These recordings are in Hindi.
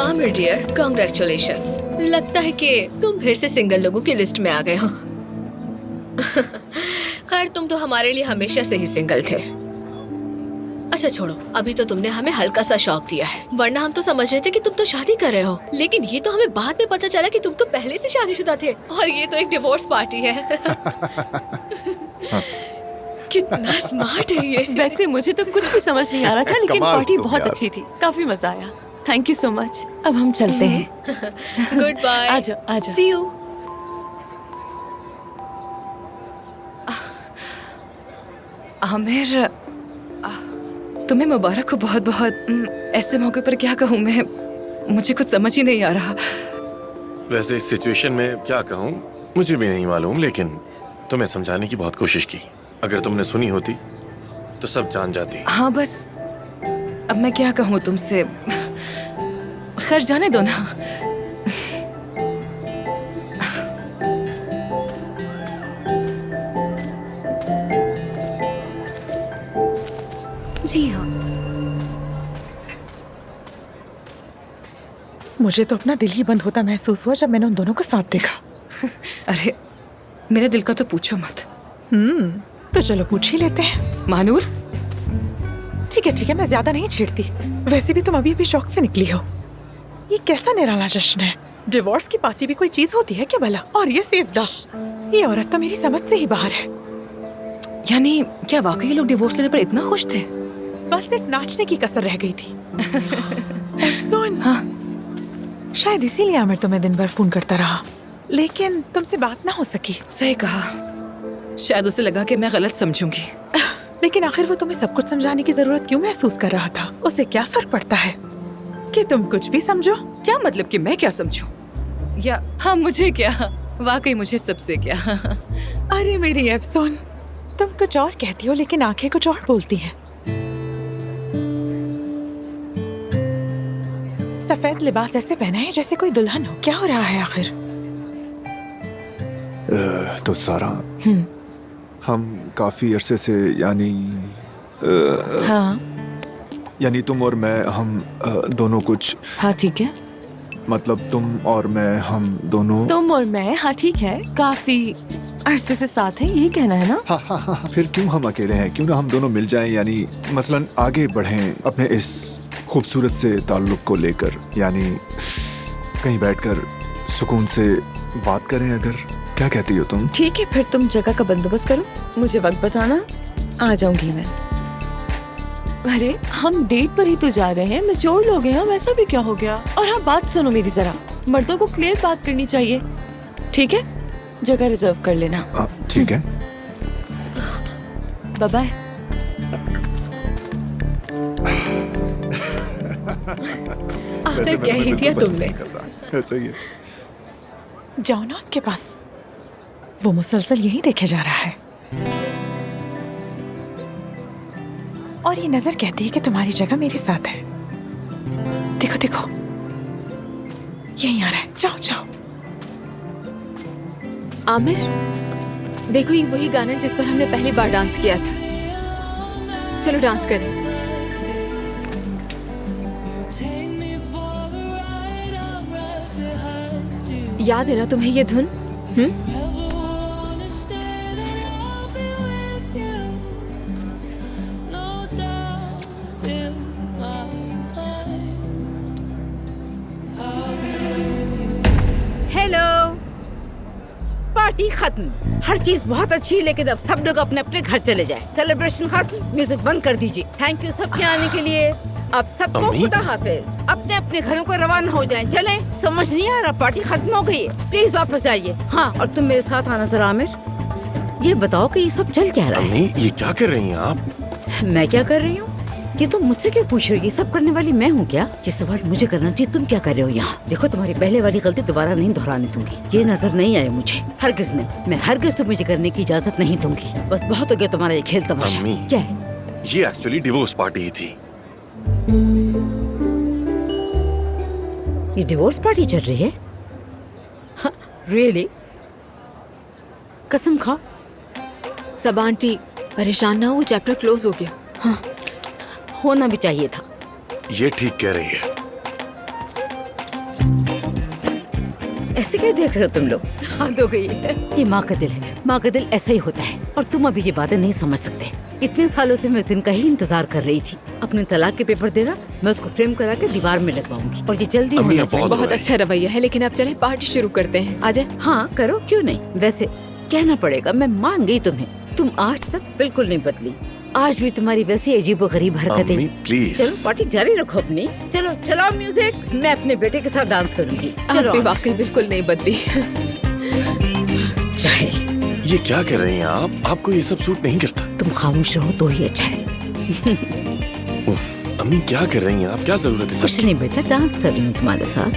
Aamir dear, congratulations. लगता है कि तुम फिर से सिंगल लोगों की लिस्ट में आ गए हो। खैर तुम तो हमारे लिए हमेशा से ही सिंगल थे। अच्छा छोड़ो, अभी तो तुमने हमें हल्का सा शौक दिया है, वरना हम तो समझ रहे थे कि तुम तो शादी कर रहे हो। लेकिन ये तो हमें बाद में पता चला कि तुम तो पहले से शादीशुदा थे और ये तो एक डिवोर्स पार्टी है। कितना स्मार्ट है ये। वैसे मुझे तो कुछ भी समझ नहीं आ रहा था, लेकिन पार्टी तो बहुत यार। अच्छी थी, काफी मजा आया। Thank you so much. अब हम चलते हैं। Good bye. आ जाओ, आ जाओ। सी यू। आमिर, तुम्हें मुबारक हो बहुत बहुत। ऐसे मौके पर क्या कहूँ मैं, मुझे कुछ समझ ही नहीं आ रहा। वैसे इस सिचुएशन में क्या कहूँ मुझे भी नहीं मालूम, लेकिन तुम्हें समझाने की बहुत कोशिश की। अगर तुमने सुनी होती तो सब जान जाती। हाँ बस अब मैं क्या कहूँ तुमसे, खैर जाने दो ना। जी हाँ। मुझे तो अपना दिल ही बंद होता महसूस हुआ जब मैंने उन दोनों को साथ देखा। अरे मेरे दिल का तो पूछो मत। तो चलो पूछ ही लेते हैं। महानूर, ठीक है मैं ज्यादा नहीं छेड़ती। वैसे भी तुम अभी अभी शौक से निकली हो। ये कैसा निराला जश्न है। डिवोर्स की पार्टी भी कोई चीज होती है क्या भला? और ये सेफदा, ये औरत तो मेरी समझ से ही बाहर है। यानी क्या वाकई लोग डिवोर्स लेने पर इतना खुश थे? बस सिर्फ नाचने की कसर रह गई थी। अफसोस। हाँ शायद इसीलिए आमिर तुम्हें दिन भर फोन करता रहा, लेकिन तुमसे बात ना हो सकी। सही कहा, शायद उसे लगा कि मैं गलत समझूंगी। लेकिन आखिर वो तुम्हें सब कुछ समझाने की जरूरत क्यों महसूस कर रहा था? उसे क्या फर्क पड़ता है कि तुम कुछ भी समझो? क्या मतलब कि मैं क्या समझूं? या हाँ मुझे क्या, वाकई मुझे सबसे क्या। अरे मेरी अफसोन, तुम कुछ और कहती हो लेकिन आंखें कुछ और बोलती हैं। सफेद लिबास ऐसे पहना है जैसे कोई दुल्हन हो। क्या हो रहा है आखिर? तो सारा, हम काफी अरसे से हाँ यानी तुम और मैं, हम दोनों कुछ, हाँ ठीक है। मतलब तुम और मैं, हम दोनों। तुम और मैं, हाँ ठीक है, काफी अरसे से साथ हैं, यही कहना है ना? हाँ, फिर क्यों हम अकेले हैं? क्यों ना हम दोनों मिल जाएं, यानी मसलन आगे बढ़ें अपने इस खूबसूरत से ताल्लुक को लेकर, यानी कहीं बैठकर सुकून से बात करें। अगर क्या कहती हो तुम? ठीक है, फिर तुम जगह का बंदोबस्त करो, मुझे वक्त बताना, आ जाऊंगी मैं। अरे हम डेट पर ही तो जा रहे हैं, मैच्योर लोग हैं हम, ऐसा भी क्या हो गया? और हाँ बात सुनो मेरी जरा, मर्दों को क्लियर बात करनी चाहिए, ठीक है? जगह रिजर्व कर लेना। ठीक है। Bye bye. आखिर क्या ही दिया तुमने? ऐसा ही है। जाओ ना उसके पास, वो मुसलसल यही देखे जा रहा है और ये नजर कहती है कि तुम्हारी जगह मेरे साथ है। देखो देखो, यही आ रहा है। जाओ जाओ। आमिर, देखो ये वही गाना है जिस पर हमने पहली बार डांस किया था। चलो डांस करें। याद है ना तुम्हें ये धुन? हेलो, पार्टी खत्म। हर चीज बहुत अच्छी है, लेकिन अब सब लोग अपने अपने घर चले जाएं। सेलिब्रेशन खत्म, म्यूजिक बंद कर दीजिए। थैंक यू सबके आने के लिए। अब सबको अम्मी? खुदा हाफिज। अपने अपने घरों को रवाना हो जाएं। चलें। समझ नहीं आ रहा, पार्टी खत्म हो गई है, प्लीज वापस आइए। हाँ, और तुम मेरे साथ आना जरा। आमिर, ये बताओ कि ये सब चल क्या रहा है? अम्मी ये क्या कर रही हैं आप? मैं क्या कर रही हूँ? ये तुम मुझसे क्यों पूछ रही हो? ये सब करने वाली मैं हूँ क्या? ये सवाल मुझे करना चाहिए, तुम क्या कर रहे हो यहाँ? देखो, तुम्हारी पहले वाली गलती दोबारा नहीं दोहराने दूंगी। ये नजर नहीं आए मुझे, हरगिज नहीं। मैं हरगिज तुम्हें ये करने की इजाजत नहीं दूंगी। बस बहुत हो गया तुम्हारा ये खेल तमाशा। अम्मी। क्या है? ये एक्चुअली डिवोर्स पार्टी ही थी। ये डिवोर्स पार्टी चल रही है? हाँ, रियली? कसम खा। सब आंटी परेशान ना हो, चैप्टर क्लोज हो गया। हाँ, होना भी चाहिए था। ये ठीक कह रही है। ऐसे क्या देख रहे हो तुम लोग? हद हो गई है। ये माँ का दिल है, माँ का दिल ऐसा ही होता है। और तुम अभी ये बातें नहीं समझ सकते। इतने सालों से मैं इस दिन का ही इंतजार कर रही थी। अपने तलाक के पेपर देना, मैं उसको फ्रेम करा के दीवार में लगवाऊंगी और ये जल्दी अम्मी, होना आप चाहिए। बहुत बहुत अच्छा रवैया है, लेकिन अब चले पार्टी शुरू करते हैं। आ जाए। हाँ करो, क्यों नहीं। वैसे कहना पड़ेगा, मैं मान गई तुम्हें। तुम आज तक बिल्कुल नहीं बदली। आज भी तुम्हारी वैसी अजीबोगरीब हरकतें। अम्मी प्लीज। चलो पार्टी जारी रखो अपनी। चलो चलाओ म्यूजिक। मैं अपने बेटे के साथ डांस करूंगी। आप चलो भी वाकई बिल्कुल नहीं बदली। जाहिल। ये क्या कर रही हैं आप? आपको ये सब सूट नहीं करता। तुम खामोश रहो तो ही अच्छा है। उफ, अम्मी क्या कर रही हैं आप? क्या जरूरत है कुछ सबकी? नहीं बेटा, डांस कर रही हूँ तुम्हारे साथ।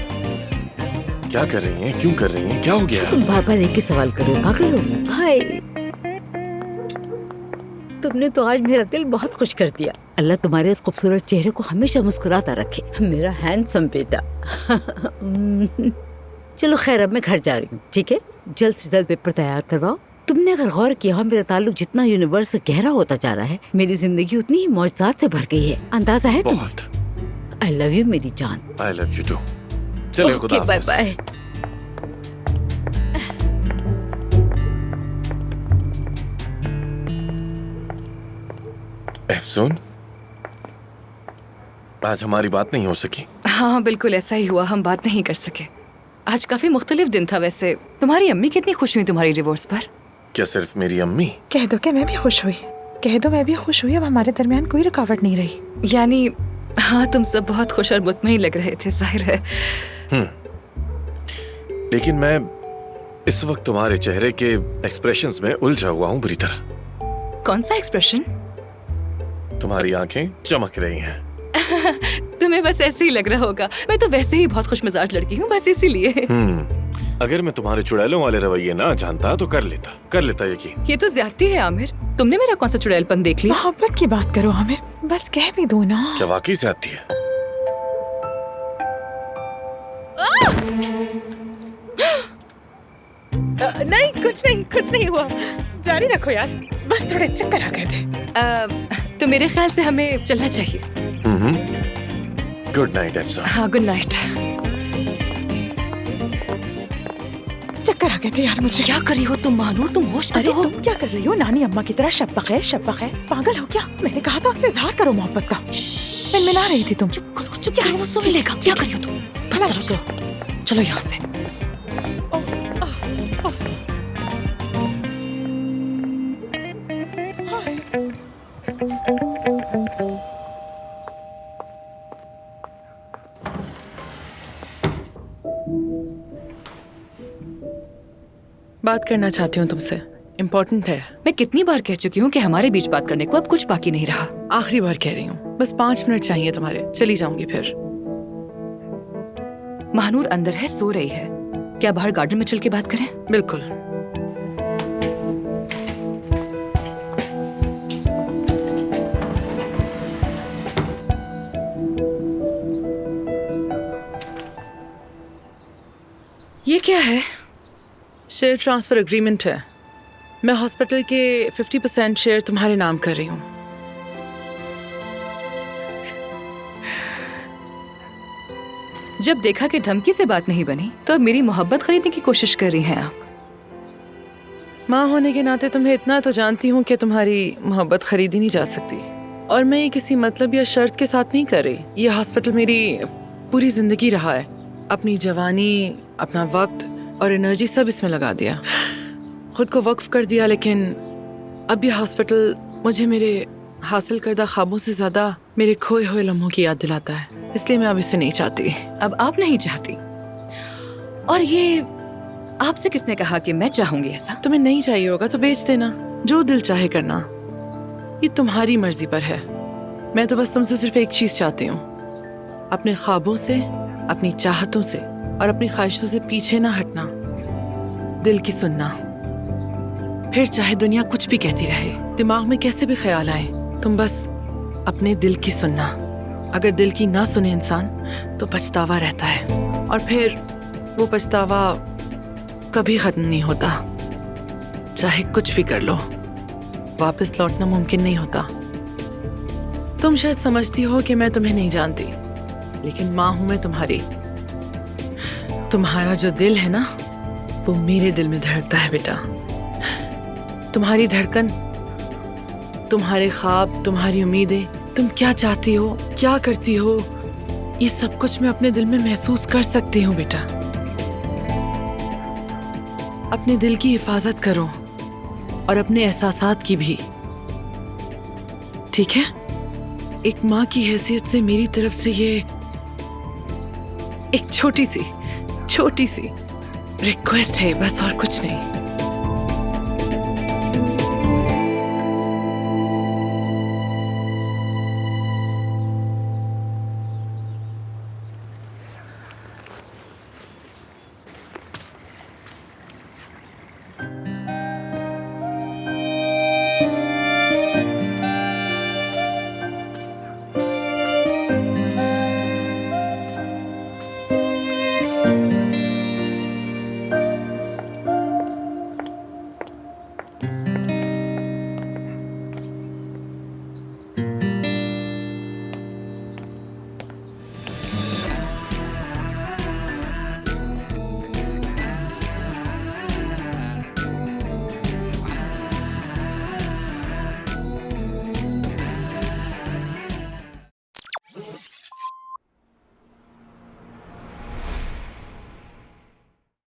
क्या कर रही हैं? क्यों कर रही हैं? क्या हो गया? तुम बार बार एक ही सवाल करो, पागल हो? हाय, तुमने तो आज मेरा दिल बहुत खुश कर दिया। अल्लाह तुम्हारे इस खूबसूरत चेहरे को हमेशा मुस्कुराता रखे, मेरा हैंडसम बेटा। चलो खैर, अब मैं घर जा रही हूँ, ठीक है? जल्द से जल्द पेपर तैयार करवाओ। तुमने अगर गौर किया हो, मेरा ताल्लुक जितना यूनिवर्स से गहरा होता जा रहा है, मेरी जिंदगी उतनी ही मौजज़ात से भर गई है। अंदाजा है तुम्हें? बहुत। आई लव यू मेरी जान। I love you too. चलिए, खुदा ओके, बाय हाफिज। बाय। एफसून, आज हमारी बात नहीं हो सकी। हाँ बिल्कुल ऐसा ही हुआ, हम बात नहीं कर सके। आज काफी मुख्तलिफ दिन था। वैसे तुम्हारी अम्मी कितनी खुश हुई तुम्हारी डिवोर्स पर? क्या सिर्फ मेरी अम्मी? कह दो कि मैं भी खुश हुई। कह दो मैं भी खुश हुई। अब हमारे दरमियान कोई रुकावट नहीं रही। यानी हाँ, तुम सब बहुत खुश और मुतमईन लग रहे थे, जाहिर है। लेकिन मैं इस वक्त तुम्हारे चेहरे के एक्सप्रेशंस में उलझा हुआ हूँ बुरी तरह। कौन सा एक्सप्रेशन? तुम्हारी आंखें चमक रही हैं। तुम्हें बस ऐसे ही लग रहा होगा। मैं तो वैसे ही बहुत खुश मिजाज लड़की हूँ, बस इसीलिए। अगर मैं तुम्हारे चुड़ैलों वाले रवैये ना जानता तो कर लेता यकीन। ये तो ज्यादती है आमिर। तुमने मेरा कौन सा चुड़ैलपन देख लिया? मोहब्बत की बात करो हमें, बस कह भी दो ना। क्या वाकई से आती है? नहीं, कुछ नहीं हुआ। जारी रखो यार, बस थोड़े चक्कर आ गए थे। तो मेरे ख्याल से हमें चलना चाहिए। Good night Afsoon. हाँ, गुड नाइट। चक्कर आ गए थे यार मुझे। क्या करी हो तुम महानूर? तुम होश में अरे तो हो? तुम क्या कर रही हो? नानी अम्मा की तरह शब्बक है। पागल हो क्या? मैंने कहा था उससे इजहार करो मोहब्बत का। मैं मिला रही थी तुम। चुप करो, वो सुन लेगा। क्या करी हो तुम? बस चलो यहाँ से। बात करना चाहती हूँ तुमसे, इम्पोर्टेंट है। मैं कितनी बार कह चुकी हूँ कि हमारे बीच बात करने को अब कुछ बाकी नहीं रहा। आखिरी बार कह रही हूँ, बस 5 मिनट चाहिए तुम्हारे, चली जाऊंगी फिर। महानूर अंदर है, सो रही है। क्या बाहर गार्डन में चल के बात करें? बिल्कुल। ये क्या है? शेयर ट्रांसफर एग्रीमेंट है। मैं हॉस्पिटल के 50% शेयर तुम्हारे नाम कर रही हूँ। जब देखा कि धमकी से बात नहीं बनी, तो अब मेरी मोहब्बत खरीदने की कोशिश कर रही हैं आप। माँ होने के नाते तुम्हें इतना तो जानती हूँ कि तुम्हारी मोहब्बत खरीदी नहीं जा सकती। और मैं ये किसी मतलब या शर्त के साथ नहीं कर रही। ये हॉस्पिटल मेरी पूरी जिंदगी रहा है। अपनी जवानी, अपना वक्त और एनर्जी सब इसमें लगा दिया, खुद को वक्फ कर दिया। लेकिन अब ये हॉस्पिटल मुझे मेरे हासिल करदा ख्वाबों से ज्यादा मेरे खोए हुए लम्हों की याद दिलाता है। इसलिए मैं अब इसे नहीं चाहती। अब आप नहीं चाहती? और ये आपसे किसने कहा कि मैं चाहूंगी ऐसा? तुम्हें नहीं चाहिए होगा तो बेच देना, जो दिल चाहे करना। ये तुम्हारी मर्जी पर है। मैं तो बस तुमसे सिर्फ एक चीज चाहती हूँ, अपने ख्वाबों से, अपनी चाहतों से और अपनी ख्वाहिशों से पीछे ना हटना, दिल की सुनना। फिर चाहे दुनिया कुछ भी कहती रहे, दिमाग में कैसे भी ख्याल आए, तुम बस अपने दिल की सुनना। अगर दिल की ना सुने इंसान तो पछतावा रहता है, और फिर वो पछतावा कभी खत्म नहीं होता। चाहे कुछ भी कर लो, वापस लौटना मुमकिन नहीं होता। तुम शायद समझती हो कि मैं तुम्हें नहीं जानती, लेकिन माँ हूं मैं तुम्हारी। तुम्हारा जो दिल है ना, वो मेरे दिल में धड़कता है बेटा। तुम्हारी धड़कन, तुम्हारे ख्वाब, तुम्हारी उम्मीदें, तुम क्या चाहती हो, क्या करती हो, ये सब कुछ मैं अपने दिल में महसूस कर सकती हूँ बेटा। अपने दिल की हिफाजत करो और अपने एहसासात की भी, ठीक है? एक माँ की हैसियत से मेरी तरफ से ये एक छोटी सी रिक्वेस्ट है, बस, और कुछ नहीं।